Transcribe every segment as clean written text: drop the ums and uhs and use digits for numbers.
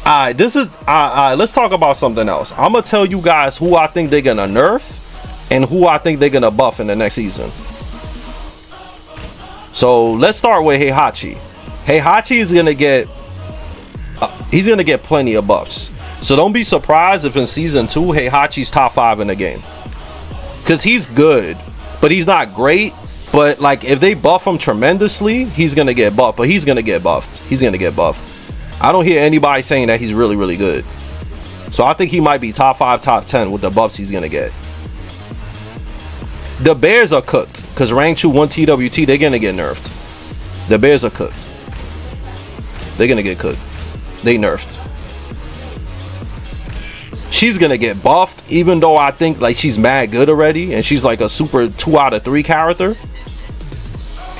Alright, this is let's talk about something else. I'm gonna tell you guys who I think they're gonna nerf and who I think they're gonna buff in the next season. So let's start with Heihachi. Heihachi is gonna get he's gonna get plenty of buffs. So don't be surprised if in season 2 Heihachi's top 5 in the game. Cause he's good, but he's not great. But like if they buff him tremendously, he's gonna get buffed. But he's gonna get buffed. He's gonna get buffed. I don't hear anybody saying that he's really, really good. So I think he might be top 5, top 10 with the buffs he's gonna get. The Bears are cooked because rank 2 1 TWT, they're gonna get nerfed. The Bears are cooked. They're gonna get cooked. They nerfed. She's gonna get buffed, even though I think like she's mad good already, and she's like a super 2 out of 3 character,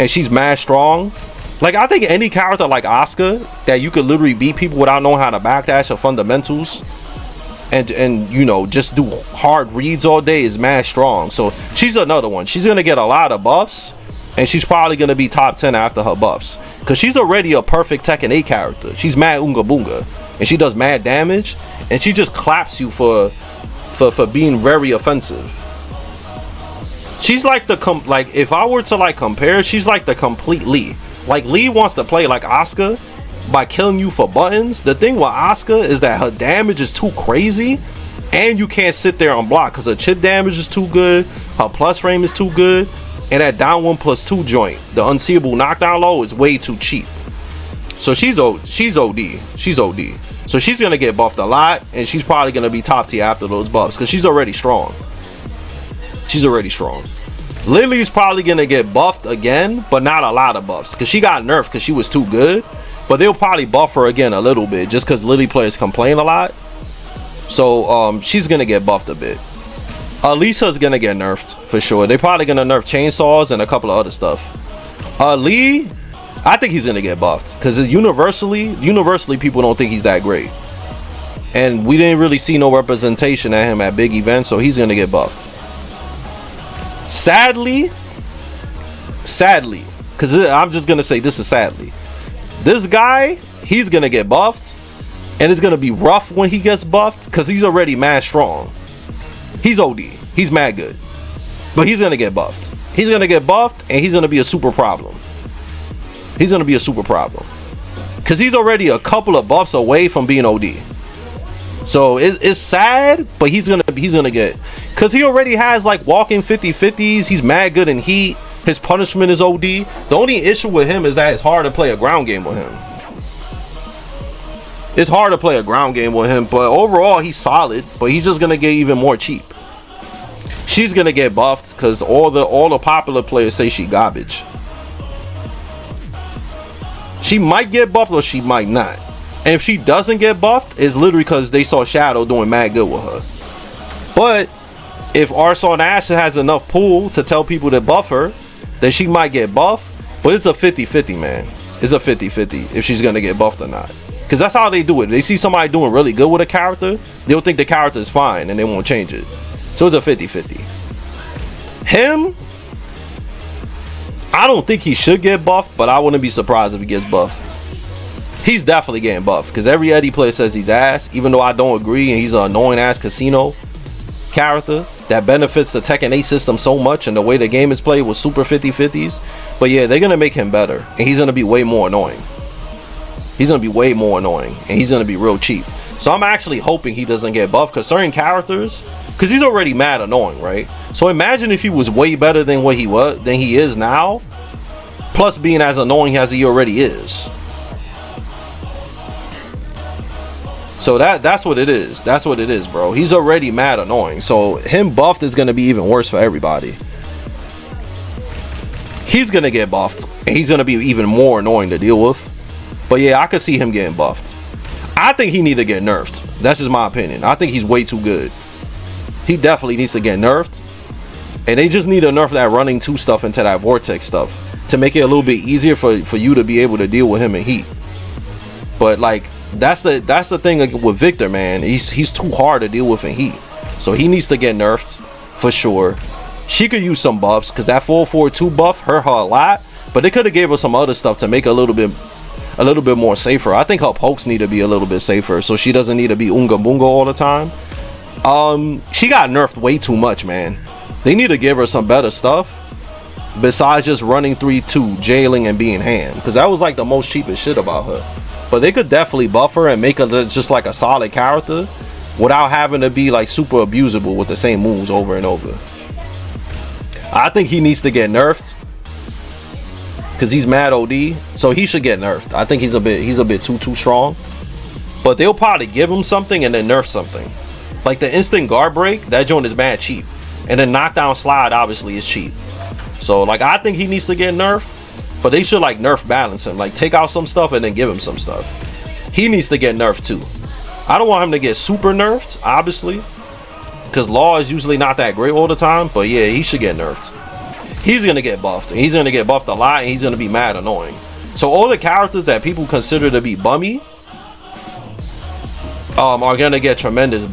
and she's mad strong. Like I think any character like Asuka that you could literally beat people without knowing how to backdash or fundamentals, and you know just do hard reads all day is mad strong. So she's another one. She's gonna get a lot of buffs, and she's probably gonna be top 10 after her buffs, because she's already a perfect Tekken 8 character. She's mad Unga Boonga, and she does mad damage, and she just claps you for being very offensive. She's like the like if I were to like compare, she's like the complete Lee. Like Lee wants to play like Asuka by killing you for buttons. The thing with Asuka is that her damage is too crazy, and you can't sit there and block because her chip damage is too good, her plus frame is too good, and that down 1+2 joint, the unseeable knockdown low, is way too cheap. So she's OD. She's OD. So she's gonna get buffed a lot, and she's probably gonna be top tier after those buffs because she's already strong. She's already strong. Lily's probably gonna get buffed again, but not a lot of buffs because she got nerfed because she was too good. But they'll probably buff her again a little bit just because Lily players complain a lot. So she's gonna get buffed a bit. Alisa's gonna get nerfed for sure. They're probably gonna nerf chainsaws and a couple of other stuff. Lee, I think he's gonna get buffed because universally people don't think he's that great, and we didn't really see no representation at him at big events, so he's gonna get buffed. Sadly, because I'm just gonna say this is sadly, this guy, he's gonna get buffed, and it's gonna be rough when he gets buffed because he's already mad strong. He's OD, he's mad good, but he's gonna get buffed. He's gonna get buffed, and he's gonna be a super problem. He's gonna be a super problem because he's already a couple of buffs away from being OD. So it's sad, but he's gonna get, because he already has like walking 50/50s. He's mad good in heat. His punishment is OD. The only issue with him is that it's hard to play a ground game with him. It's hard to play a ground game with him, but overall he's solid. But he's just gonna get even more cheap. She's gonna get buffed because all the popular players say she garbage. She might get buffed or she might not. And if she doesn't get buffed, it's literally because they saw Shadow doing mad good with her. But if Arsaw Nash has enough pull to tell people to buff her, then she might get buffed. But it's a 50-50, man. It's a 50-50 if she's going to get buffed or not. Because that's how they do it. They see somebody doing really good with a character, they'll think the character is fine and they won't change it. So it's a 50-50. Him, I don't think he should get buffed, but I wouldn't be surprised if he gets buffed. He's definitely getting buffed because every Eddy player says he's ass, even though I don't agree, and he's an annoying ass casino character that benefits the Tekken 8 system so much, and the way the game is played with super 50/50s. But yeah, they're gonna make him better, and he's gonna be way more annoying. He's gonna be way more annoying, and he's gonna be real cheap. So I'm actually hoping he doesn't get buffed because certain characters, because he's already mad annoying, right? So imagine if he was way better than what he is now, plus being as annoying as he already is. So that's what it is. That's what it is, bro. He's already mad annoying. So him buffed is going to be even worse for everybody. He's going to get buffed, and he's going to be even more annoying to deal with. But yeah, I could see him getting buffed. I think he need to get nerfed. That's just my opinion. I think he's way too good. He definitely needs to get nerfed. And they just need to nerf that running 2 stuff into that vortex stuff to make it a little bit easier for you to be able to deal with him in heat. But like, that's the thing with Victor, man. He's too hard to deal with in heat, so he needs to get nerfed for sure. She could use some buffs because that 442 buff hurt her a lot, but they could have gave her some other stuff to make her a little a little bit more safer. I think her pokes need to be a little bit safer, so she doesn't need to be Unga Bunga all the time. She got nerfed way too much, man. They need to give her some better stuff besides just running 3-2, jailing, and being ham, because that was like the most cheapest shit about her. But they could definitely buff her and make her just like a solid character without having to be like super abusable with the same moves over and over. I think he needs to get nerfed because he's mad OD, so he should get nerfed. I think he's a bit too strong. But they'll probably give him something and then nerf something. Like the instant guard break, that joint is mad cheap. And then knockdown slide obviously is cheap. So like I think he needs to get nerfed, but they should like nerf balance him. Like take out some stuff and then give him some stuff. He needs to get nerfed too. I don't want him to get super nerfed, obviously, because Law is usually not that great all the time. But yeah, he should get nerfed. He's gonna get buffed, and he's gonna get buffed a lot, and he's gonna be mad annoying. So all the characters that people consider to be bummy are gonna get tremendous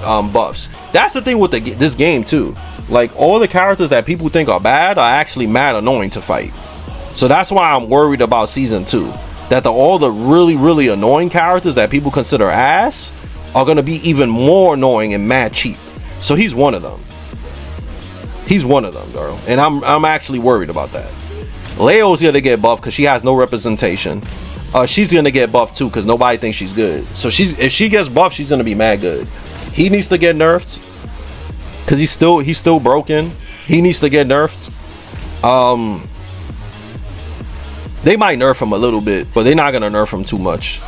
buffs. That's the thing with this game too. Like all the characters that people think are bad are actually mad annoying to fight. So that's why I'm worried about season 2. That all the really annoying characters that people consider ass are gonna be even more annoying and mad cheap. So he's one of them. He's one of them, girl. And I'm actually worried about that. Leo's gonna get buffed because she has no representation. She's gonna get buffed too because nobody thinks she's good. So if she gets buffed, she's gonna be mad good. He needs to get nerfed because he's still broken. He needs to get nerfed. They might nerf him a little bit, but they're not gonna nerf him too much.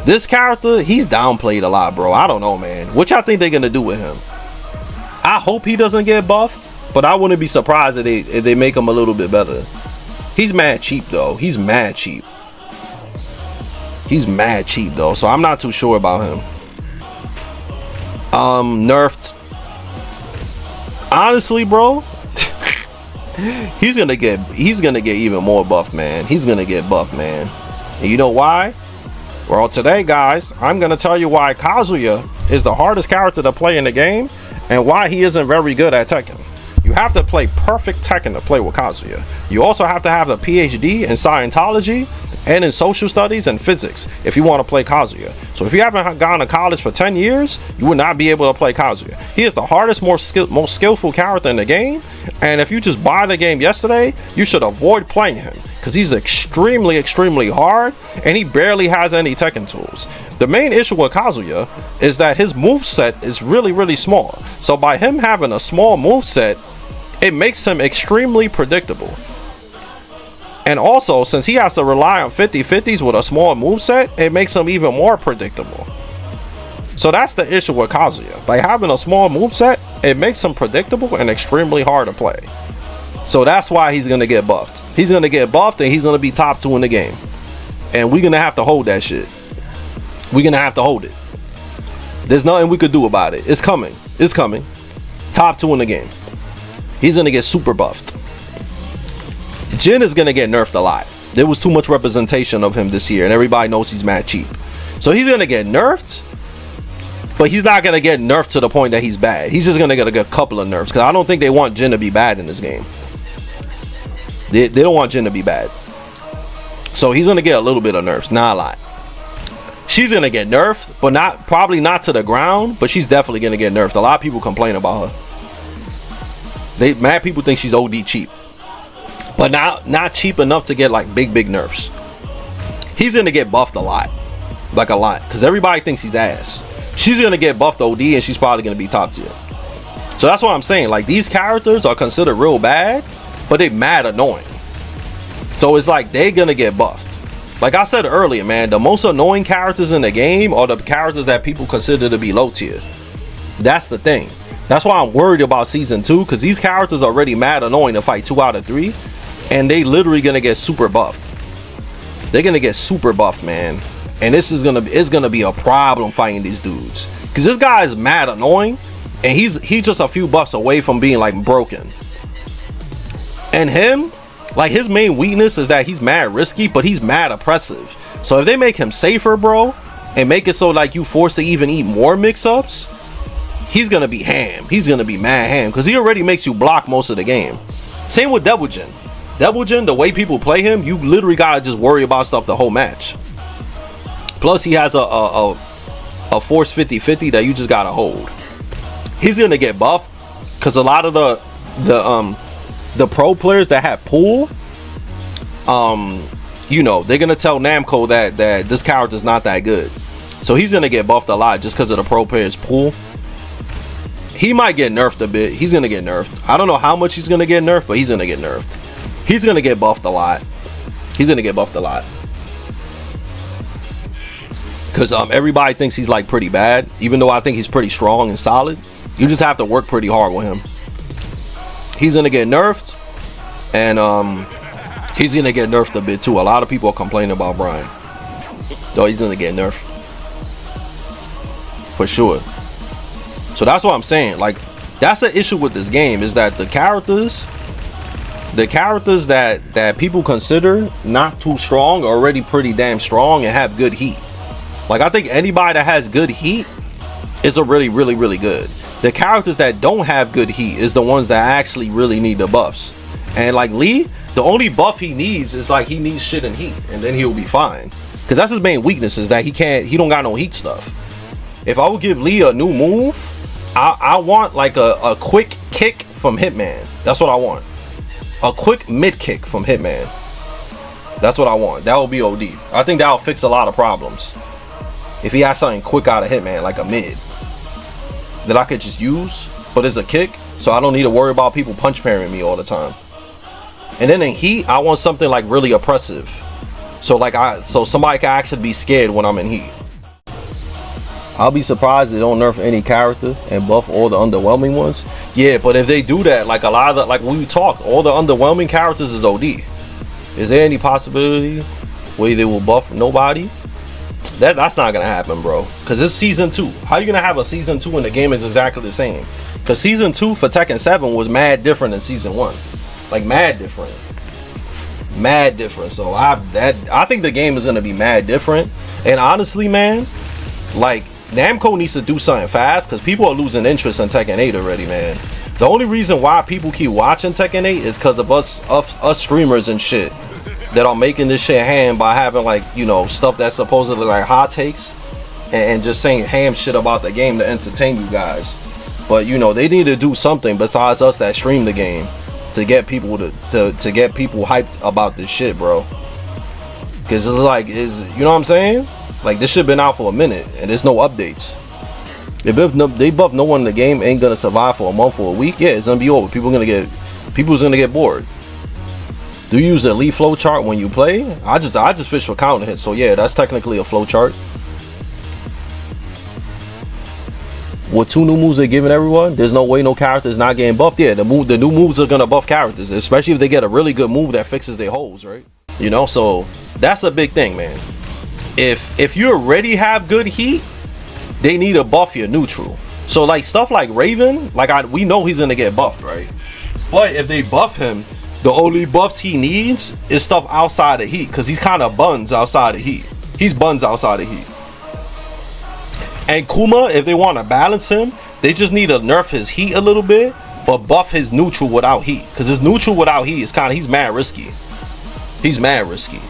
This character, he's downplayed a lot, bro. I don't know, man. What y'all think they're gonna do with him? I hope he doesn't get buffed, but I wouldn't be surprised if they make him a little bit better. He's mad cheap though. He's mad cheap. He's mad cheap though, so I'm not too sure about him. Nerfed. Honestly, bro, he's gonna get even more buff, man. He's gonna get buff, man. And you know why? Well, today, guys, I'm gonna tell you why Kazuya is the hardest character to play in the game and why he isn't very good at Tekken. You have to play perfect Tekken to play with Kazuya. You also have to have a PhD in Scientology and in social studies and physics if you want to play Kazuya. So if you haven't gone to college for 10 years, you would not be able to play Kazuya. He is the hardest, most skillful character in the game, and if you just buy the game yesterday, you should avoid playing him because he's extremely hard and he barely has any Tekken tools. The main issue with Kazuya is that his moveset is really small. So by him having a small moveset, it makes him extremely predictable. And also, since he has to rely on 50-50s with a small moveset, it makes him even more predictable. So that's the issue with Kazuya. By having a small moveset, it makes him predictable and extremely hard to play. So that's why he's going to get buffed. He's going to get buffed and he's going to be top 2 in the game. And we're going to have to hold that shit. We're going to have to hold it. There's nothing we could do about it. It's coming. It's coming. Top 2 in the game. He's going to get super buffed. Jin is going to get nerfed a lot. There was too much representation of him this year, and everybody knows he's mad cheap. So he's going to get nerfed, but he's not going to get nerfed to the point that he's bad. He's just going to get a couple of nerfs, because I don't think they want Jin to be bad in this game. They don't want Jin to be bad. So he's going to get a little bit of nerfs, not a lot. She's going to get nerfed, but probably not to the ground, but she's definitely going to get nerfed. A lot of people complain about her. Mad people think she's OD cheap. But not cheap enough to get like big nerfs. He's gonna get buffed a lot, like a lot, because everybody thinks he's ass. She's gonna get buffed OD, and she's probably gonna be top tier. So that's what I'm saying. Like these characters are considered real bad, but they mad annoying. So it's like they're gonna get buffed. Like I said earlier, man, the most annoying characters in the game are the characters that people consider to be low tier. That's the thing. That's why I'm worried about season 2, because these characters are already mad annoying to fight 2 out of 3. And they literally gonna get super buffed. They're gonna get super buffed, man. And it's gonna be a problem fighting these dudes. Cause this guy is mad annoying. And he's just a few buffs away from being like broken. And him, like his main weakness is that he's mad risky, but he's mad oppressive. So if they make him safer, bro, and make it so like you forced to even eat more mix-ups, he's gonna be ham. He's gonna be mad ham. Cause he already makes you block most of the game. Same with Double Jin. Devil Jin, the way people play him, you literally gotta just worry about stuff the whole match. Plus, he has a force 50-50 that you just gotta hold. He's gonna get buffed because a lot of the pro players that have pool, you know, they're gonna tell Namco that this character's not that good. So he's gonna get buffed a lot just because of the pro players pool. He might get nerfed a bit. He's gonna get nerfed. I don't know how much he's gonna get nerfed, but he's gonna get nerfed. He's gonna get buffed a lot. He's gonna get buffed a lot. Cause everybody thinks he's like pretty bad, even though I think he's pretty strong and solid. You just have to work pretty hard with him. He's gonna get nerfed, and he's gonna get nerfed a bit too. A lot of people are complaining about Brian. Though he's gonna get nerfed. For sure. So that's what I'm saying. Like, that's the issue with this game, is that the characters that people consider not too strong are already pretty damn strong and have good heat. Like, I think anybody that has good heat is a really good. The characters that don't have good heat is the ones that actually really need the buffs. And like Lee, the only buff he needs is like he needs shit in heat, and then he'll be fine. Cause that's his main weakness, is that he don't got no heat stuff. If I would give Lee a new move, I want like a quick kick from Hitman. That's what I want. A quick mid kick from Hitman. That's what I want. That will be OD. I think that'll fix a lot of problems. If he has something quick out of Hitman, like a mid, that I could just use, but it's a kick, so I don't need to worry about people punch parrying me all the time. And then in heat, I want something like really oppressive. So like so somebody can actually be scared when I'm in heat. I'll be surprised they don't nerf any character and buff all the underwhelming ones. Yeah, but if they do that, like a lot of the, like when we talk, all the underwhelming characters is OD. Is there any possibility where they will buff nobody? That's not gonna happen, bro. Cause it's season 2. How you gonna have a season 2 when the game is exactly the same? Cause season 2 for Tekken 7 was mad different than season 1. Like mad different. Mad different. So I think the game is gonna be mad different. And honestly, man, like Namco needs to do something fast, because people are losing interest in Tekken 8 already, man. The only reason why people keep watching Tekken 8 is because of us streamers and shit that are making this shit ham by having, like, you know, stuff that's supposedly like hot takes and just saying ham shit about the game to entertain you guys. But you know, they need to do something besides us that stream the game to get people to get people hyped about this shit, bro. Because it's like, you know what I'm saying? Like, this shit been out for a minute and there's no updates. They buff no one in the game ain't gonna survive for a month or a week. Yeah, it's gonna be over. People's gonna get bored. Do you use a lead flow chart when you play? I just fish for counter hits. So yeah, that's technically a flow chart. With 2 new moves they're giving everyone, there's no way no character is not getting buffed. Yeah, the new moves are gonna buff characters, especially if they get a really good move that fixes their holes, right? You know, so that's a big thing, man. If you already have good heat, they need to buff your neutral. So like stuff like Raven, like we know he's gonna get buffed, right? But if they buff him, the only buffs he needs is stuff outside of heat, because he's kind of buns outside of heat. He's buns outside of heat. And Kuma, if they want to balance him, they just need to nerf his heat a little bit, but buff his neutral without heat, because his neutral without heat is he's mad risky. He's mad risky.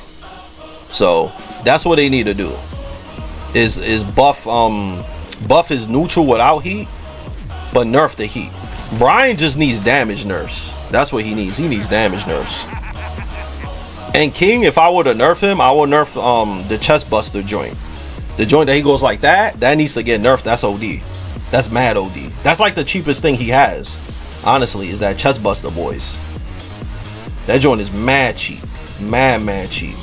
So that's what they need to do. Is buff his neutral without heat, but nerf the heat. Brian just needs damage nerfs. That's what he needs. He needs damage nerfs. And King, if I were to nerf him, I would nerf the chest buster joint. The joint that he goes like that needs to get nerfed. That's OD. That's mad OD. That's like the cheapest thing he has, honestly, is that chest buster, boys. That joint is mad cheap. Mad cheap.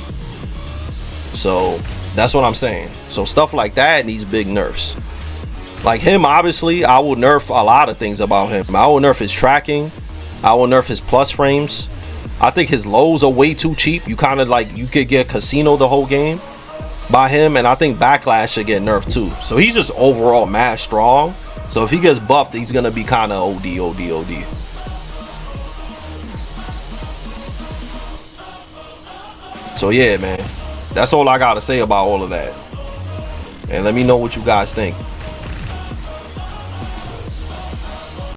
So that's what I'm saying. So stuff like that needs big nerfs. Like him, obviously, I will nerf a lot of things about him. I will nerf his tracking. I will nerf his plus frames. I think his lows are way too cheap. You kind of like, you could get casino the whole game by him. And I think backlash should get nerfed too. So he's just overall mad strong. So if he gets buffed, he's going to be kind of OD. So yeah, man. That's all I got to say about all of that. And let me know what you guys think.